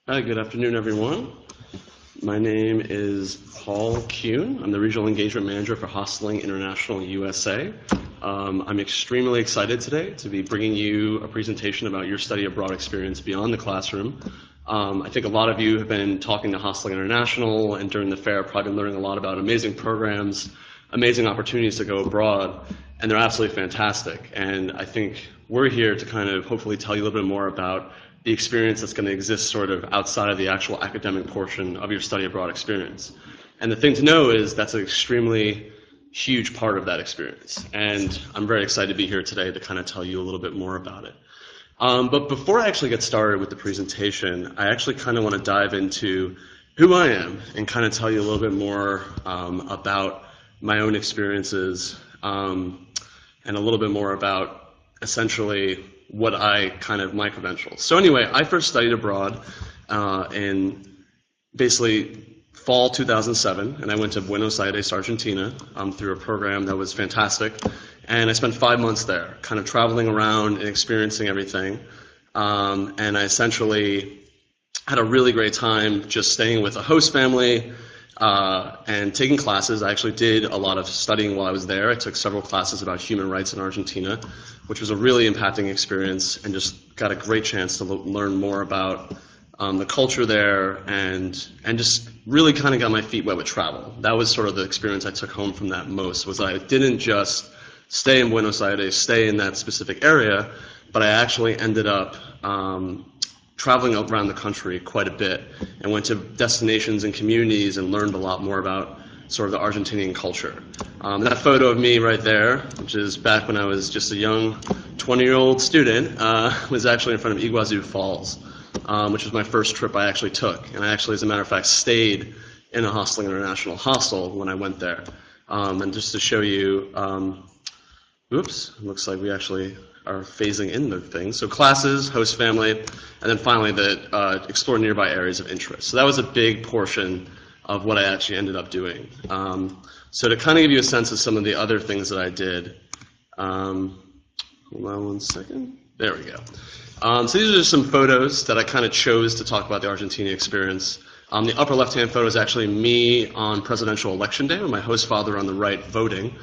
Hi, good afternoon, everyone. My name is Paul Kuhn. I'm the Regional Engagement Manager for Hostelling International USA. I'm extremely excited today to be bringing you a presentation about your study abroad experience beyond the classroom. I think a lot of you have been talking to Hostelling International, and during the fair probably been learning a lot about amazing programs, amazing opportunities to go abroad, and they're absolutely fantastic. And I think we're here to kind of hopefully tell you a little bit more about the experience that's going to exist sort of outside of the actual academic portion of your study abroad experience. And the thing to know is that's an extremely huge part of that experience. And I'm very excited to be here today to kind of tell you a little bit more about it. But before I actually get started with the presentation, I actually kind of want to dive into who I am and kind of tell you a little bit more about my own experiences and a little bit more about essentially what my credentials. So anyway, I first studied abroad in basically fall 2007, and I went to Buenos Aires, Argentina, through a program that was fantastic. And I spent 5 months there, kind of traveling around and experiencing everything. And I essentially had a really great time just staying with a host family and taking classes. I actually did a lot of studying while I was there. I took several classes about human rights in Argentina, which was a really impacting experience, and just got a great chance to learn more about the culture there, and just really kind of got my feet wet with travel. That was sort of the experience I took home from that most, was I didn't just stay in Buenos Aires, stay in that specific area, but I actually ended up traveling around the country quite a bit and went to destinations and communities and learned a lot more about sort of the Argentinian culture. That photo of me right there, which is back when I was just a young 20-year-old student, was actually in front of Iguazu Falls, which was my first trip I actually took. And I actually, as a matter of fact, stayed in a Hostelling International hostel when I went there. And just to show you, oops, looks like we actually are phasing in the things. So classes, host family, and then finally the explore nearby areas of interest. So that was a big portion of what I actually ended up doing. So to kind of give you a sense of some of the other things that I did, hold on one second. There we go. So these are just some photos that I kind of chose to talk about the Argentina experience. The upper left-hand photo is actually me on presidential election day with my host father on the right voting.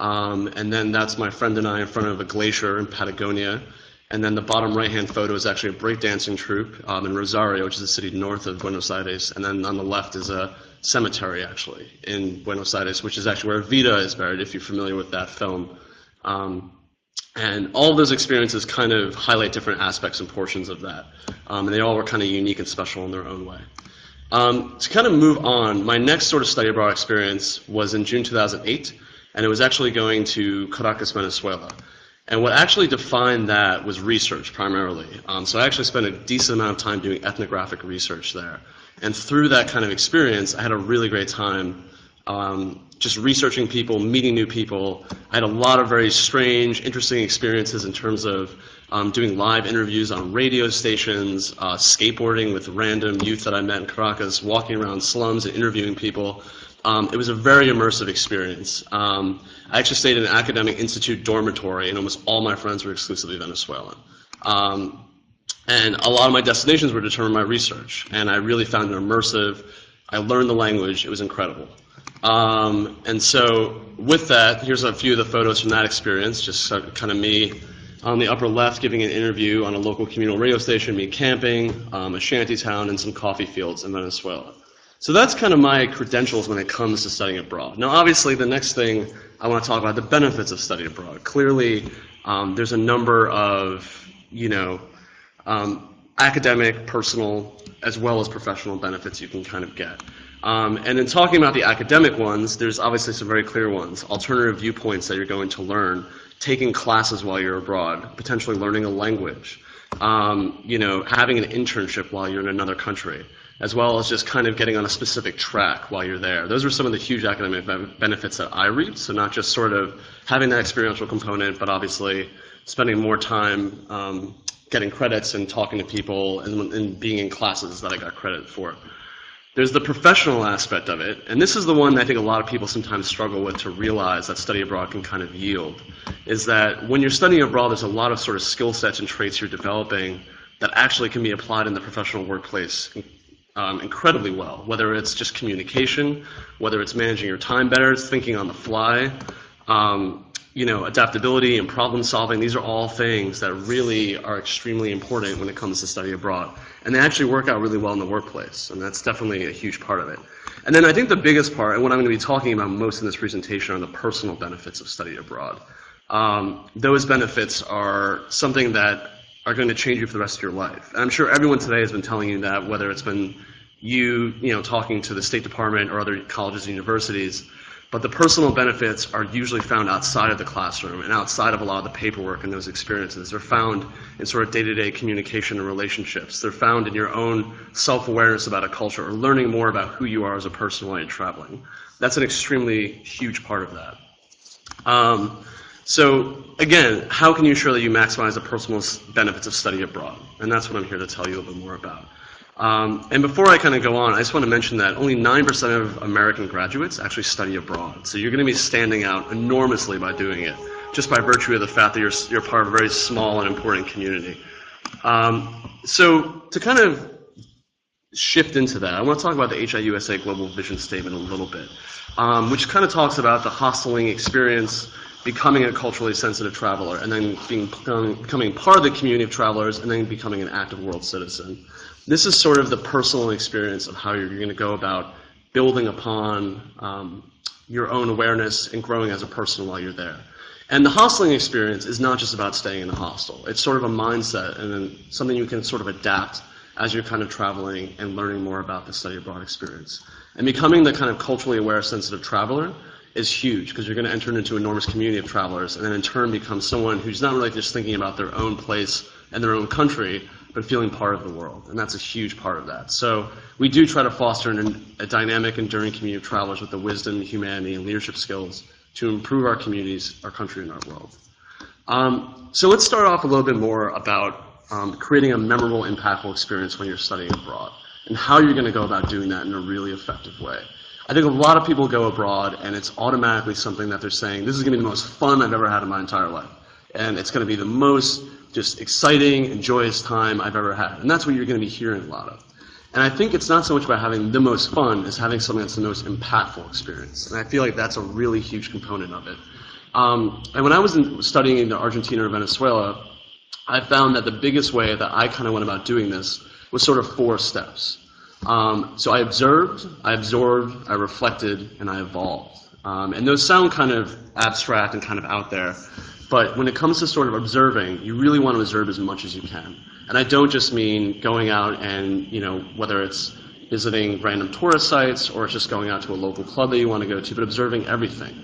And then that's my friend and I in front of a glacier in Patagonia. And then the bottom right-hand photo is actually a breakdancing troupe in Rosario, which is a city north of Buenos Aires. And then on the left is a cemetery, actually, in Buenos Aires, which is actually where Vita is buried, if you're familiar with that film. And all of those experiences kind of highlight different aspects and portions of that. And they all were kind of unique and special in their own way. To kind of move on, my next sort of study abroad experience was in June 2008. And it was actually going to Caracas, Venezuela. And what actually defined that was research, primarily. So I actually spent a decent amount of time doing ethnographic research there. And through that kind of experience, I had a really great time just researching people, meeting new people. I had a lot of very strange, interesting experiences in terms of doing live interviews on radio stations, skateboarding with random youth that I met in Caracas, walking around slums and interviewing people. It was a very immersive experience. I actually stayed in an academic institute dormitory, and almost all my friends were exclusively Venezuelan. And a lot of my destinations were determined by research, and I really found it immersive. I learned the language. It was incredible. And so with that, here's a few of the photos from that experience, just kind of me on the upper left giving an interview on a local communal radio station, me camping, a shanty town, and some coffee fields in Venezuela. So that's kind of my credentials when it comes to studying abroad. Now, obviously, the next thing I want to talk about the benefits of studying abroad. Clearly, there's a number of, academic, personal, as well as professional benefits you can kind of get. And in talking about the academic ones, there's obviously some very clear ones. Alternative viewpoints that you're going to learn, taking classes while you're abroad, potentially learning a language, having an internship while you're in another country, as well as just kind of getting on a specific track while you're there. Those are some of the huge academic benefits that I reaped, so not just sort of having that experiential component, but obviously spending more time getting credits and talking to people and being in classes that I got credit for. There's the professional aspect of it, and this is the one I think a lot of people sometimes struggle with to realize that study abroad can kind of yield, is that when you're studying abroad, there's a lot of sort of skill sets and traits you're developing that actually can be applied in the professional workplace incredibly well, whether it's just communication, whether it's managing your time better, it's thinking on the fly, adaptability and problem solving. These are all things that really are extremely important when it comes to study abroad. And they actually work out really well in the workplace, and that's definitely a huge part of it. And then I think the biggest part, and what I'm going to be talking about most in this presentation, are the personal benefits of study abroad. Those benefits are something that are going to change you for the rest of your life. And I'm sure everyone today has been telling you that, whether it's been you talking to the State Department or other colleges and universities. But the personal benefits are usually found outside of the classroom and outside of a lot of the paperwork and those experiences. They're found in sort of day-to-day communication and relationships. They're found in your own self-awareness about a culture or learning more about who you are as a person while you're traveling. That's an extremely huge part of that. So again, how can you ensure that you maximize the personal benefits of study abroad? And that's what I'm here to tell you a little bit more about. And before I kind of go on, I just want to mention that only 9% of American graduates actually study abroad. So you're going to be standing out enormously by doing it, just by virtue of the fact that you're part of a very small and important community. So to kind of shift into that, I want to talk about the HIUSA Global Vision Statement a little bit, which kind of talks about the Hostelling experience, becoming a culturally sensitive traveler, and then becoming part of the community of travelers, and then becoming an active world citizen. This is sort of the personal experience of how you're going to go about building upon your own awareness and growing as a person while you're there. And the hosteling experience is not just about staying in a hostel. It's sort of a mindset and then something you can sort of adapt as you're kind of traveling and learning more about the study abroad experience. And becoming the kind of culturally aware, sensitive traveler is huge, because you're going to enter into an enormous community of travelers and then in turn become someone who's not really just thinking about their own place and their own country, but feeling part of the world. And that's a huge part of that. So we do try to foster a dynamic, enduring community of travelers with the wisdom, humanity, and leadership skills to improve our communities, our country, and our world. So let's start off a little bit more about creating a memorable, impactful experience when you're studying abroad, and how you're going to go about doing that in a really effective way. I think a lot of people go abroad, and it's automatically something that they're saying, this is going to be the most fun I've ever had in my entire life. And it's going to be the most just exciting and joyous time I've ever had. And that's what you're going to be hearing a lot of. And I think it's not so much about having the most fun as having something that's the most impactful experience. And I feel like that's a really huge component of it. And when I was studying in Argentina or Venezuela, I found that the biggest way that I kind of went about doing this was sort of 4 steps. So I observed, I absorbed, I reflected, and I evolved. And those sound kind of abstract and kind of out there, but when it comes to sort of observing, you really want to observe as much as you can. And I don't just mean going out and, whether it's visiting random tourist sites or it's just going out to a local club that you want to go to, but observing everything.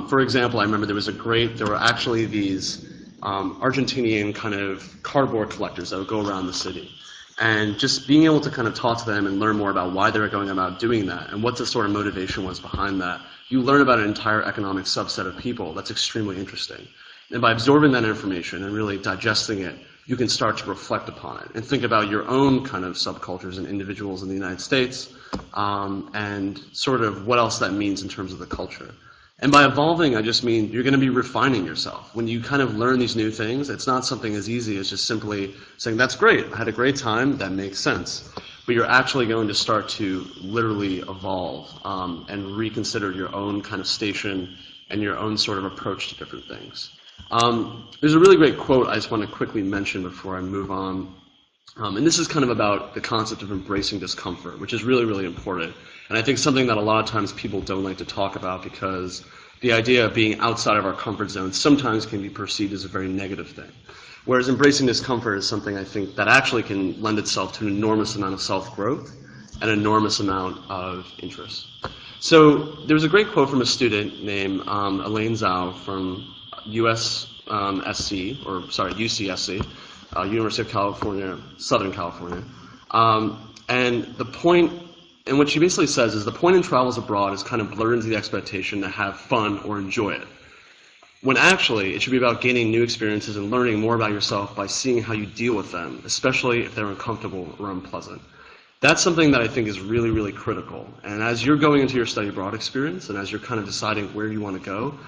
For example, I remember there were actually these Argentinian kind of cardboard collectors that would go around the city. And just being able to kind of talk to them and learn more about why they were going about doing that and what the sort of motivation was behind that, you learn about an entire economic subset of people that's extremely interesting. And by absorbing that information and really digesting it, you can start to reflect upon it and think about your own kind of subcultures and individuals in the United States and sort of what else that means in terms of the culture. And by evolving, I just mean you're going to be refining yourself. When you kind of learn these new things, it's not something as easy as just simply saying, that's great, I had a great time, that makes sense. But you're actually going to start to literally evolve and reconsider your own kind of station and your own sort of approach to different things. There's a really great quote I just want to quickly mention before I move on. And this is kind of about the concept of embracing discomfort, which is really, really important. And I think something that a lot of times people don't like to talk about, because the idea of being outside of our comfort zone sometimes can be perceived as a very negative thing. Whereas embracing discomfort is something I think that actually can lend itself to an enormous amount of self-growth and an enormous amount of interest. So there was a great quote from a student named Elaine Zhao from UCSC, University of California, Southern California. And the point, and what she basically says is the point in travels abroad is kind of blurred into the expectation to have fun or enjoy it. When actually, it should be about gaining new experiences and learning more about yourself by seeing how you deal with them, especially if they're uncomfortable or unpleasant. That's something that I think is really, really critical. And as you're going into your study abroad experience and as you're kind of deciding where you want to go,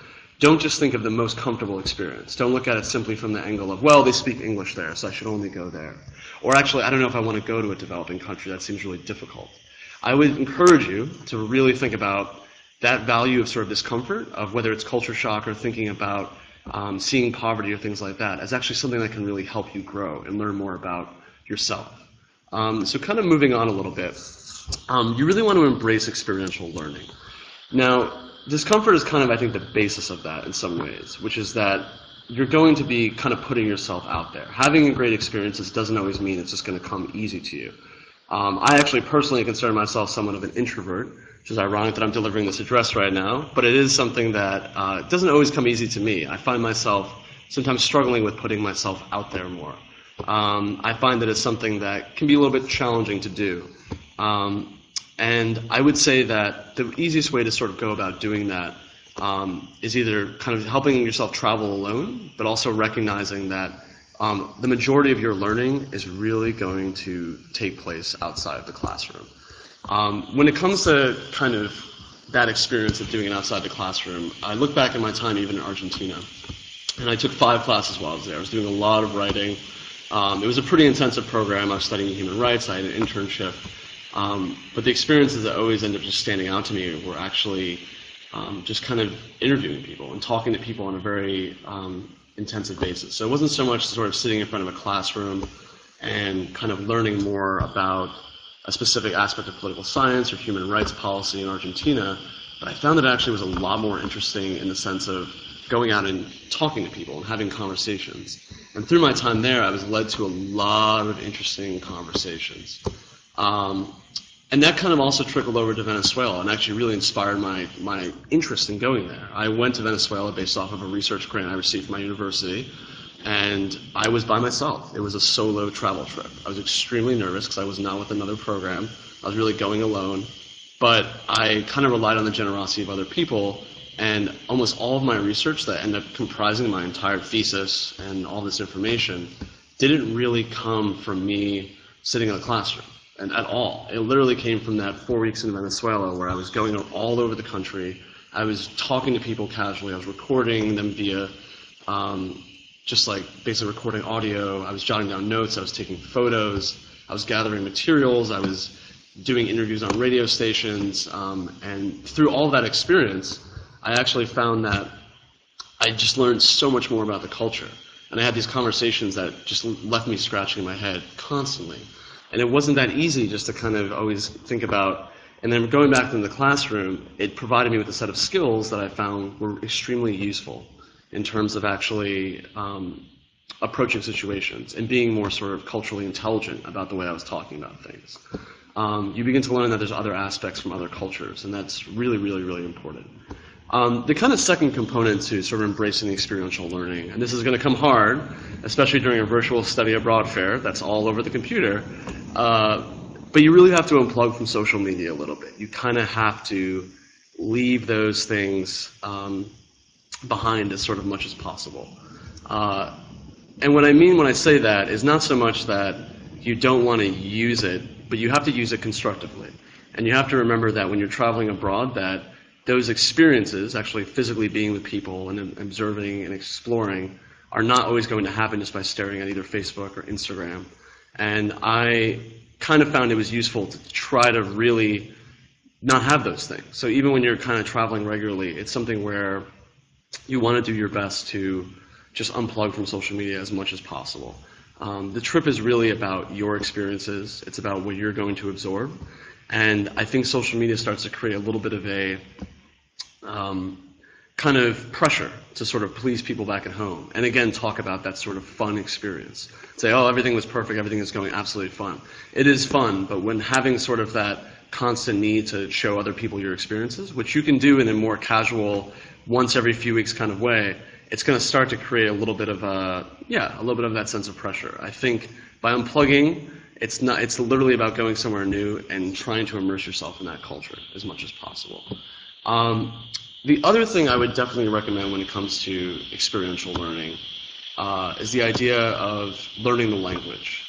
don't just think of the most comfortable experience. Don't look at it simply from the angle of, well, they speak English there, so I should only go there. Or actually, I don't know if I want to go to a developing country. That seems really difficult. I would encourage you to really think about that value of sort of discomfort, of whether it's culture shock or thinking about seeing poverty or things like that, as actually something that can really help you grow and learn more about yourself. So kind of moving on a little bit, you really want to embrace experiential learning. Now, discomfort is kind of, I think, the basis of that in some ways, which is that you're going to be kind of putting yourself out there. Having great experiences doesn't always mean it's just going to come easy to you. I actually personally consider myself somewhat of an introvert, which is ironic that I'm delivering this address right now, but it is something that doesn't always come easy to me. I find myself sometimes struggling with putting myself out there more. I find that it's something that can be a little bit challenging to do. And I would say that the easiest way to sort of go about doing that is either kind of helping yourself travel alone, but also recognizing that the majority of your learning is really going to take place outside of the classroom. When it comes to kind of that experience of doing it outside the classroom, I look back at my time even in Argentina, and I took 5 classes while I was there. I was doing a lot of writing. It was a pretty intensive program. I was studying human rights. I had an internship. But the experiences that always end up just standing out to me were actually just kind of interviewing people and talking to people on a very intensive basis. So it wasn't so much sort of sitting in front of a classroom and kind of learning more about a specific aspect of political science or human rights policy in Argentina, but I found that it actually was a lot more interesting in the sense of going out and talking to people and having conversations. And through my time there, I was led to a lot of interesting conversations. And that kind of also trickled over to Venezuela and actually really inspired my interest in going there. I went to Venezuela based off of a research grant I received from my university, and I was by myself. It was a solo travel trip. I was extremely nervous because I was not with another program. I was really going alone, but I kind of relied on the generosity of other people, and almost all of my research that ended up comprising my entire thesis and all this information didn't really come from me sitting in a classroom. And at all. It literally came from that 4 weeks in Venezuela where I was going all over the country. I was talking to people casually. I was recording them via just like basically recording audio. I was jotting down notes. I was taking photos. I was gathering materials. I was doing interviews on radio stations. And through all that experience, I actually found that I just learned so much more about the culture. And I had these conversations that just left me scratching my head constantly. And it wasn't that easy just to kind of always think about, and then going back to the classroom, it provided me with a set of skills that I found were extremely useful in terms of actually approaching situations and being more sort of culturally intelligent about the way I was talking about things. You begin to learn that there's other aspects from other cultures, and that's really, really, really important. The kind of second component to sort of embracing the experiential learning, and this is going to come hard, especially during a virtual study abroad fair that's all over the computer, but you really have to unplug from social media a little bit. You kind of have to leave those things behind as sort of much as possible. And what I mean when I say that is not so much that you don't want to use it, but you have to use it constructively. And you have to remember that when you're traveling abroad that those experiences, actually physically being with people and observing and exploring, are not always going to happen just by staring at either Facebook or Instagram. And I kind of found it was useful to try to really not have those things. So even when you're kind of traveling regularly, it's something where you want to do your best to just unplug from social media as much as possible. The trip is really about your experiences. It's about what you're going to absorb. And I think social media starts to create a little bit of a kind of pressure to sort of please people back at home. And again, talk about that sort of fun experience. Say, oh, everything was perfect, everything is going absolutely fun. It is fun, but when having sort of that constant need to show other people your experiences, which you can do in a more casual, once every few weeks kind of way, it's going to start to create a little bit of a little bit of that sense of pressure. I think by unplugging, it's literally about going somewhere new and trying to immerse yourself in that culture as much as possible. The other thing I would definitely recommend when it comes to experiential learning is the idea of learning the language.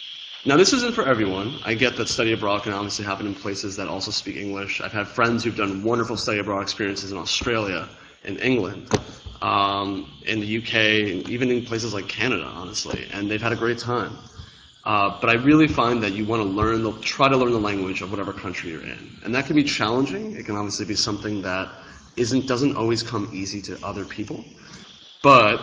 Now, this isn't for everyone. I get that study abroad can obviously happen in places that also speak English. I've had friends who've done wonderful study abroad experiences in Australia and England. in the UK, and even in places like Canada, honestly, and they've had a great time. But I really find that you want to try to learn the language of whatever country you're in. And that can be challenging. It can obviously be something that doesn't always come easy to other people. But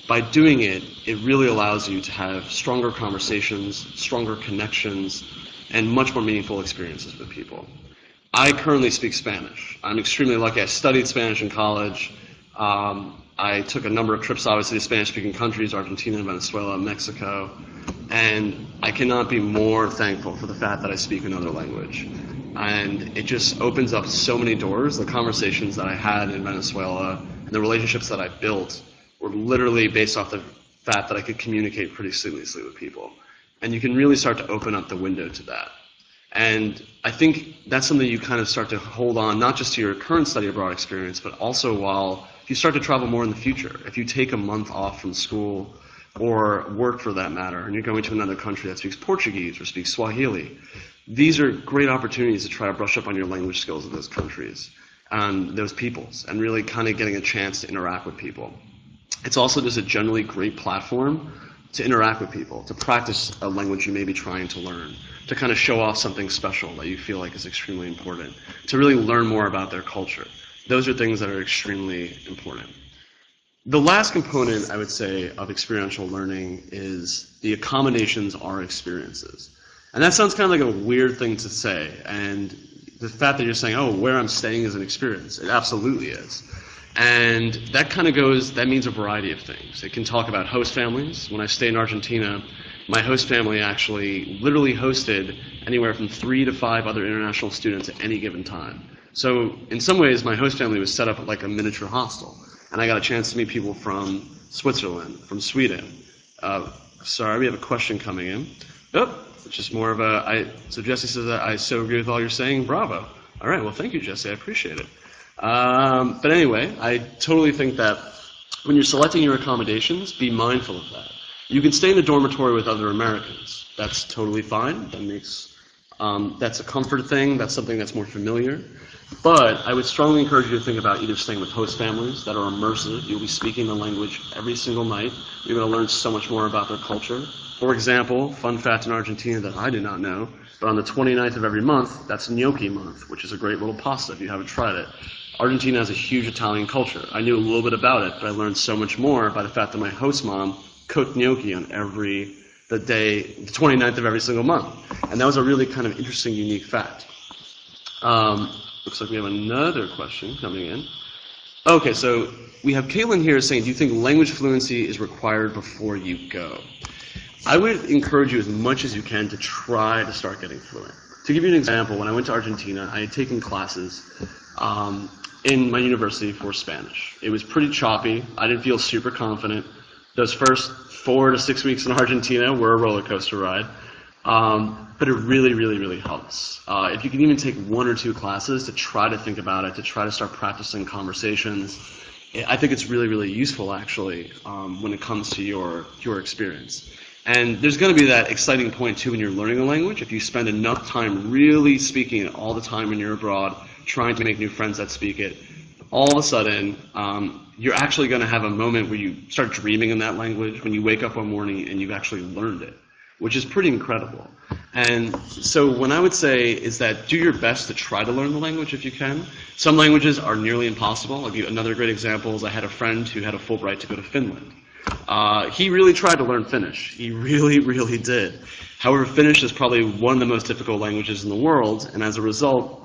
by doing it, it really allows you to have stronger conversations, stronger connections, and much more meaningful experiences with people. I currently speak Spanish. I'm extremely lucky. I studied Spanish in college. I took a number of trips, obviously, to Spanish-speaking countries, Argentina, Venezuela, Mexico, and I cannot be more thankful for the fact that I speak another language. And it just opens up so many doors. The conversations that I had in Venezuela and the relationships that I built were literally based off the fact that I could communicate pretty seamlessly with people. And you can really start to open up the window to that. And I think that's something you kind of start to hold on, not just to your current study abroad experience, but also if you start to travel more in the future. If you take a month off from school or work for that matter, and you're going to another country that speaks Portuguese or speaks Swahili, these are great opportunities to try to brush up on your language skills of those countries and those peoples, and really kind of getting a chance to interact with people. It's also just a generally great platform to interact with people, to practice a language you may be trying to learn, to kind of show off something special that you feel like is extremely important, to really learn more about their culture. Those are things that are extremely important. The last component, I would say, of experiential learning is the accommodations are experiences. And that sounds kind of like a weird thing to say, and the fact that you're saying, oh, where I'm staying is an experience, it absolutely is. And that means a variety of things. It can talk about host families. When I stayed in Argentina, my host family actually literally hosted anywhere from 3 to 5 other international students at any given time. So in some ways, my host family was set up like a miniature hostel. And I got a chance to meet people from Switzerland, from Sweden. Sorry, we have a question coming in. Oh, it's just more of so Jesse says that I so agree with all you're saying. Bravo. All right, well, thank you, Jesse. I appreciate it. But anyway, I totally think that when you're selecting your accommodations, be mindful of that. You can stay in a dormitory with other Americans. That's totally fine. That's a comfort thing. That's something that's more familiar. But I would strongly encourage you to think about either staying with host families that are immersive. You'll be speaking the language every single night. You're going to learn so much more about their culture. For example, fun fact in Argentina that I did not know, but on the 29th of every month, that's gnocchi month, which is a great little pasta if you haven't tried it. Argentina has a huge Italian culture. I knew a little bit about it, but I learned so much more by the fact that my host mom cooked gnocchi on the 29th of every single month. And that was a really kind of interesting, unique fact. Looks like we have another question coming in. Okay, so we have Caitlin here saying, do you think language fluency is required before you go? I would encourage you as much as you can to try to start getting fluent. To give you an example, when I went to Argentina, I had taken classes in my university for Spanish. It was pretty choppy. I didn't feel super confident. Those first 4 to 6 weeks in Argentina were a roller coaster ride. But it really, really, really helps. If you can even take 1 or 2 classes to try to think about it, to try to start practicing conversations, I think it's really, really useful, actually, when it comes to your experience. And there's going to be that exciting point, too, when you're learning a language. If you spend enough time really speaking it all the time when you're abroad, trying to make new friends that speak it, all of a sudden, you're actually going to have a moment where you start dreaming in that language, when you wake up one morning and you've actually learned it, which is pretty incredible. And so what I would say is that do your best to try to learn the language if you can. Some languages are nearly impossible. I'll give you another great example is I had a friend who had a Fulbright to go to Finland. He really tried to learn Finnish. He really, really did. However, Finnish is probably one of the most difficult languages in the world, and as a result,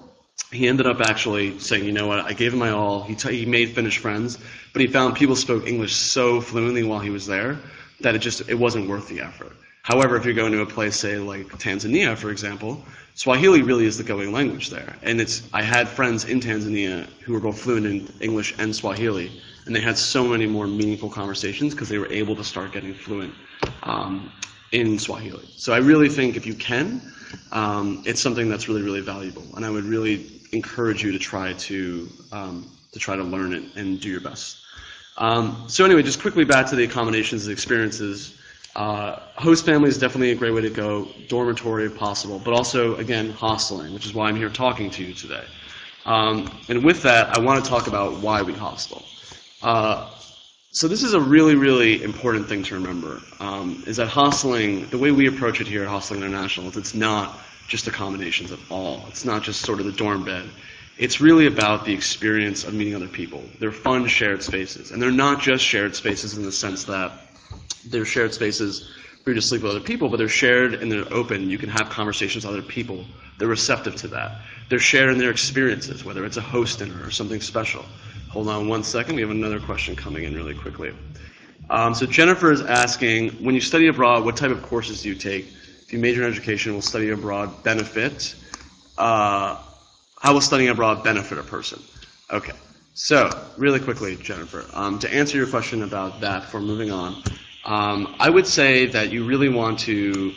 he ended up actually saying, you know what, I gave him my all. He made Finnish friends, but he found people spoke English so fluently while he was there that it wasn't worth the effort. However, if you're going to a place, say, like Tanzania, for example, Swahili really is the going language there. And I had friends in Tanzania who were both fluent in English and Swahili, and they had so many more meaningful conversations because they were able to start getting fluent in Swahili. So I really think if you can, it's something that's really, really valuable. And I would really encourage you to try to learn it and do your best. So anyway, just quickly back to the accommodations and experiences. Host family is definitely a great way to go, dormitory if possible, but also, again, hosteling, which is why I'm here talking to you today. And with that, I want to talk about why we hostel. So this is a really, really important thing to remember, is that Hostelling, the way we approach it here at Hostelling International, is it's not just accommodations at all. It's not just sort of the dorm bed. It's really about the experience of meeting other people. They're fun, shared spaces. And they're not just shared spaces in the sense that they're shared spaces for you to sleep with other people, but they're shared and they're open. You can have conversations with other people. They're receptive to that. They're shared in their experiences, whether it's a host dinner or something special. Hold on one second. We have another question coming in really quickly. So Jennifer is asking, when you study abroad, what type of courses do you take? If you major in education, will study abroad benefit? How will studying abroad benefit a person? Okay. So really quickly, Jennifer, to answer your question about that before moving on, I would say that you really want to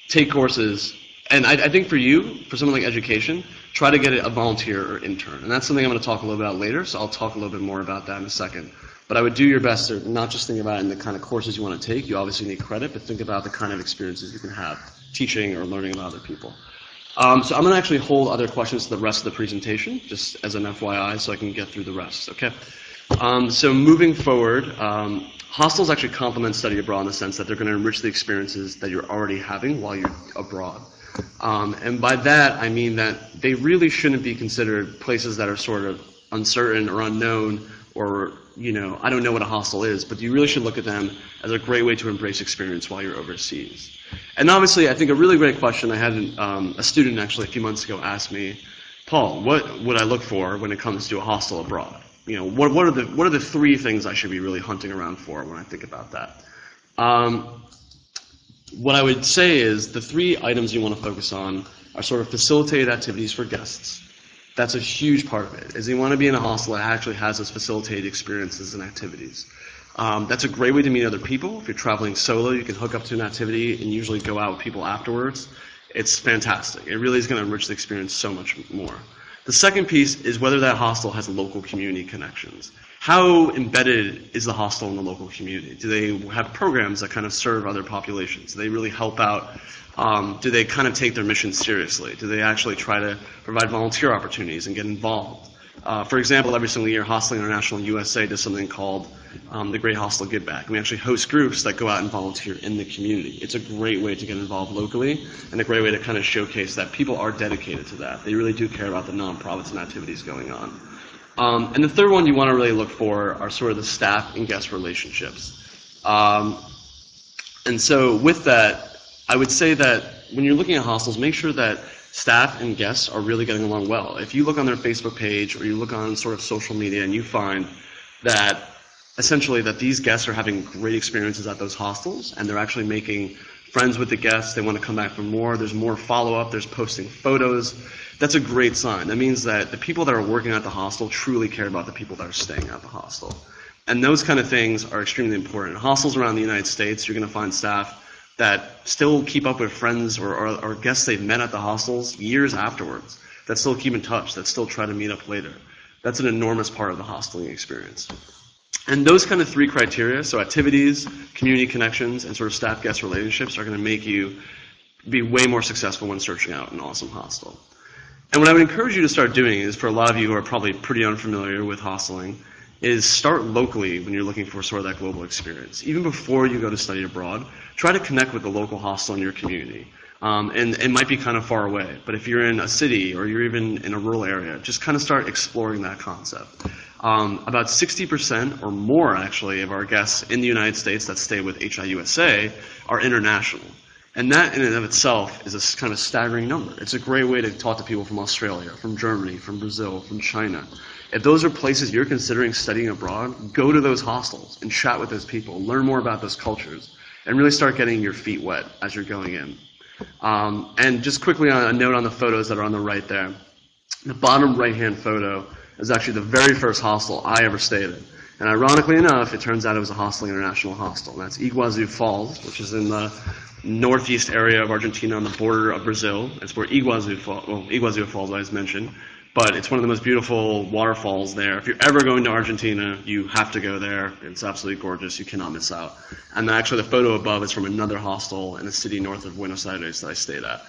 take courses, and I think for you, for something like education, try to get a volunteer or intern. And that's something I'm going to talk a little bit about later, so I'll talk a little bit more about that in a second. But I would do your best to not just think about it in the kind of courses you want to take. You obviously need credit, but think about the kind of experiences you can have teaching or learning about other people. So I'm going to actually hold other questions to the rest of the presentation, just as an FYI, so I can get through the rest, okay? So moving forward, hostels actually complement study abroad in the sense that they're going to enrich the experiences that you're already having while you're abroad. And by that, I mean that they really shouldn't be considered places that are sort of uncertain or unknown, or, you know, I don't know what a hostel is, but you really should look at them as a great way to embrace experience while you're overseas. And obviously, I think a really great question, I had a student actually a few months ago ask me, Paul, what would I look for when it comes to a hostel abroad? You know, what are the three things I should be really hunting around for when I think about that? What I would say is the three items you want to focus on are sort of facilitated activities for guests. That's a huge part of it, is you want to be in a hostel that actually has those facilitated experiences and activities. That's a great way to meet other people. If you're traveling solo, you can hook up to an activity and usually go out with people afterwards. It's fantastic. It really is going to enrich the experience so much more. The second piece is whether that hostel has local community connections. How embedded is the hostel in the local community? Do they have programs that kind of serve other populations? Do they really help out? Do they kind of take their mission seriously? Do they actually try to provide volunteer opportunities and get involved? For example, every single year, Hostelling International USA does something called the Great Hostel Give Back. We actually host groups that go out and volunteer in the community. It's a great way to get involved locally and a great way to kind of showcase that people are dedicated to that. They really do care about the nonprofits and activities going on. And the third one you want to really look for are sort of the staff and guest relationships. And so with that, I would say that when you're looking at hostels, make sure that staff and guests are really getting along well. If you look on their Facebook page or you look on sort of social media and you find that essentially that these guests are having great experiences at those hostels and they're actually making friends with the guests, they want to come back for more, there's more follow-up, there's posting photos, that's a great sign. That means that the people that are working at the hostel truly care about the people that are staying at the hostel. And those kind of things are extremely important. Hostels around the United States, you're going to find staff that still keep up with friends or guests they've met at the hostels years afterwards, that still keep in touch, that still try to meet up later. That's an enormous part of the hosteling experience. And those kind of three criteria, so activities, community connections, and sort of staff-guest relationships are going to make you be way more successful when searching out an awesome hostel. And what I would encourage you to start doing is, for a lot of you who are probably pretty unfamiliar with hosteling, is start locally when you're looking for sort of that global experience. Even before you go to study abroad, try to connect with the local hostel in your community. And it might be kind of far away, but if you're in a city or you're even in a rural area, just kind of start exploring that concept. About 60% or more, actually, of our guests in the United States that stay with HIUSA are international. And that in and of itself is a kind of staggering number. It's a great way to talk to people from Australia, from Germany, from Brazil, from China. If those are places you're considering studying abroad, go to those hostels and chat with those people, learn more about those cultures, and really start getting your feet wet as you're going in. And just quickly on a note on the photos that are on the right there, the bottom right-hand photo is actually the very first hostel I ever stayed in. And ironically enough, it turns out it was a Hostelling International hostel. And that's Iguazu Falls, which is in the northeast area of Argentina on the border of Brazil. It's where Iguazu Falls, as mentioned. But it's one of the most beautiful waterfalls there. If you're ever going to Argentina, you have to go there. It's absolutely gorgeous. You cannot miss out. And actually the photo above is from another hostel in a city north of Buenos Aires that I stayed at.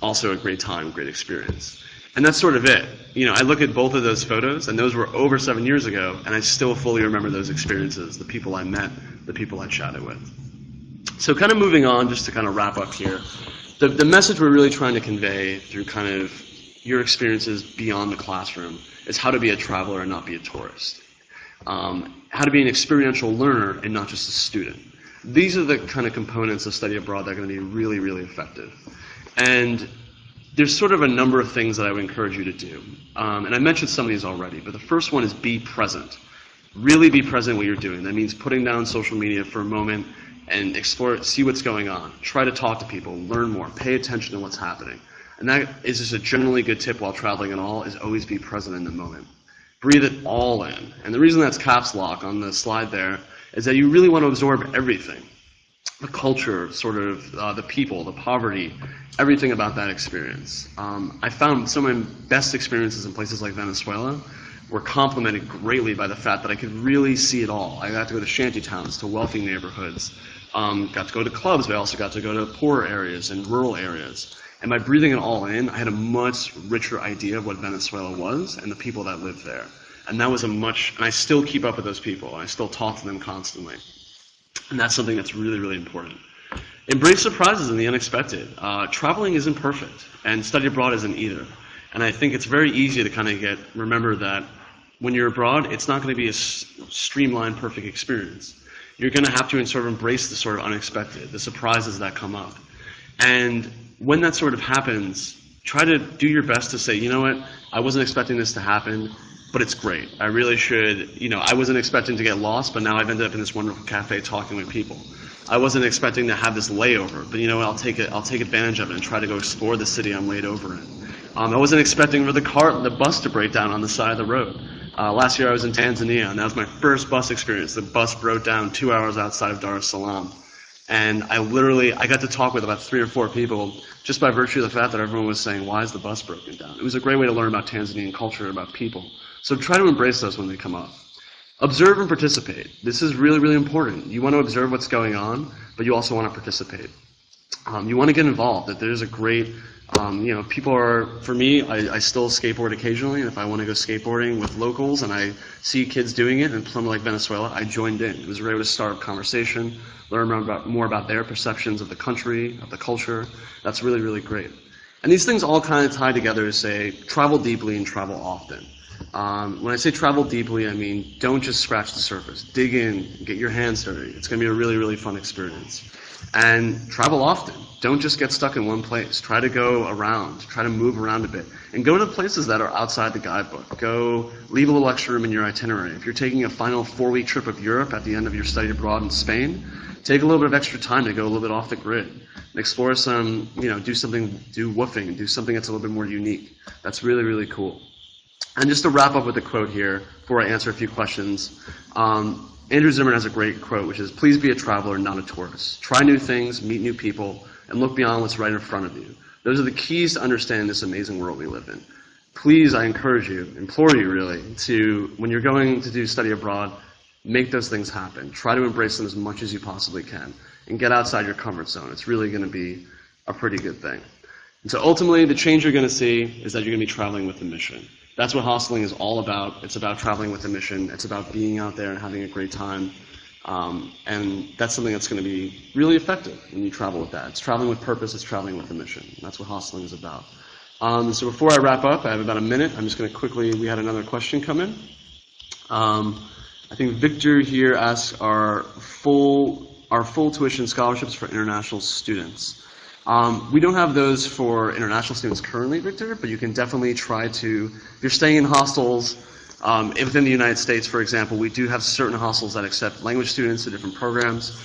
Also a great time, great experience. And that's sort of it. You know, I look at both of those photos, and those were over 7 years ago, and I still fully remember those experiences, the people I met, the people I chatted with. So kind of moving on, just to kind of wrap up here, the message we're really trying to convey through kind of your experiences beyond the classroom is how to be a traveler and not be a tourist. How to be an experiential learner and not just a student. These are the kind of components of study abroad that are going to be really, really effective. And there's sort of a number of things that I would encourage you to do. And I mentioned some of these already, but the first one is be present. Really be present what you're doing. That means putting down social media for a moment and explore, see what's going on. Try to talk to people, learn more, pay attention to what's happening. And that is just a generally good tip while traveling at all, is always be present in the moment. Breathe it all in. And the reason that's caps lock on the slide there is that you really want to absorb everything. The culture, sort of the people, the poverty, everything about that experience. I found some of my best experiences in places like Venezuela were complemented greatly by the fact that I could really see it all. I got to go to shanty towns, to wealthy neighborhoods, got to go to clubs, but I also got to go to poorer areas and rural areas. And by breathing it all in, I had a much richer idea of what Venezuela was and the people that lived there. And that was and I still keep up with those people, and I still talk to them constantly. And that's something that's really, really important. Embrace surprises and the unexpected. Traveling isn't perfect, and study abroad isn't either. And I think it's very easy to kind of remember that when you're abroad, it's not going to be a streamlined, perfect experience. You're going to have to sort of embrace the sort of unexpected, the surprises that come up. And when that sort of happens, try to do your best to say, you know what, I wasn't expecting this to happen, but it's great. I really should, I wasn't expecting to get lost, but now I've ended up in this wonderful cafe talking with people. I wasn't expecting to have this layover, but I'll take advantage of it and try to go explore the city I'm laid over in. I wasn't expecting for the bus to break down on the side of the road. Last year I was in Tanzania, and that was my first bus experience. The bus broke down 2 hours outside of Dar es Salaam. And I got to talk with about 3 or 4 people just by virtue of the fact that everyone was saying, why is the bus broken down? It was a great way to learn about Tanzanian culture, about people. So try to embrace those when they come up. Observe and participate. This is really, really important. You want to observe what's going on, but you also want to participate. You want to get involved. That there's a great, people are, for me, I still skateboard occasionally, and if I want to go skateboarding with locals and I see kids doing it in somewhere like Venezuela, I joined in. It was a great way to start a conversation, learn more about their perceptions of the country, of the culture. That's really, really great. And these things all kind of tie together to say, travel deeply and travel often. When I say travel deeply, I mean don't just scratch the surface. Dig in, get your hands dirty. It's going to be a really, really fun experience. And travel often. Don't just get stuck in one place. Try to go around. Try to move around a bit. And go to places that are outside the guidebook. Go leave a little extra room in your itinerary. If you're taking a final 4-week trip of Europe at the end of your study abroad in Spain, take a little bit of extra time to go a little bit off the grid. And explore some, do woofing, do something that's a little bit more unique. That's really, really cool. And just to wrap up with a quote here, before I answer a few questions, Andrew Zimmern has a great quote, which is, please be a traveler, not a tourist. Try new things, meet new people, and look beyond what's right in front of you. Those are the keys to understanding this amazing world we live in. Please, I encourage you, implore you really, to, when you're going to do study abroad, make those things happen. Try to embrace them as much as you possibly can, and get outside your comfort zone. It's really going to be a pretty good thing. And so ultimately, the change you're going to see is that you're going to be traveling with a mission. That's what Hostelling is all about. It's about traveling with a mission. It's about being out there and having a great time. And that's something that's going to be really effective when you travel with that. It's traveling with purpose. It's traveling with a mission. And that's what Hostelling is about. So before I wrap up, I have about a minute. I'm just going to quickly, we had another question come in. I think Victor here asks, are full tuition scholarships for international students? We don't have those for international students currently, Victor, but you can definitely try to, if you're staying in hostels within the United States, for example, we do have certain hostels that accept language students to different programs,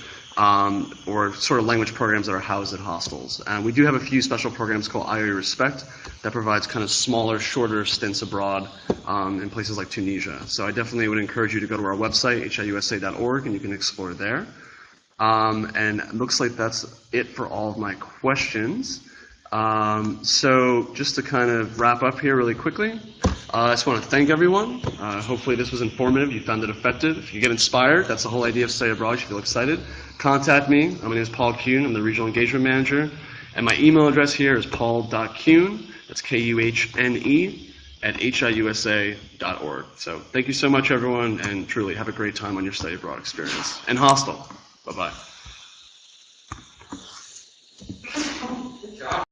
or sort of language programs that are housed at hostels. And we do have a few special programs called IOE Respect that provides kind of smaller, shorter stints abroad in places like Tunisia. So I definitely would encourage you to go to our website, hiusa.org, and you can explore there. And it looks like that's it for all of my questions. So just to kind of wrap up here really quickly, I just want to thank everyone. Hopefully this was informative. You found it effective. If you get inspired, that's the whole idea of Study Abroad. You should feel excited. Contact me. My name is Paul Kuhn. I'm the Regional Engagement Manager. And my email address here is paul.kuhn That's KUHNE at hiusa.org. So thank you so much, everyone, and truly have a great time on your study abroad experience. And Hostel. Bye-bye.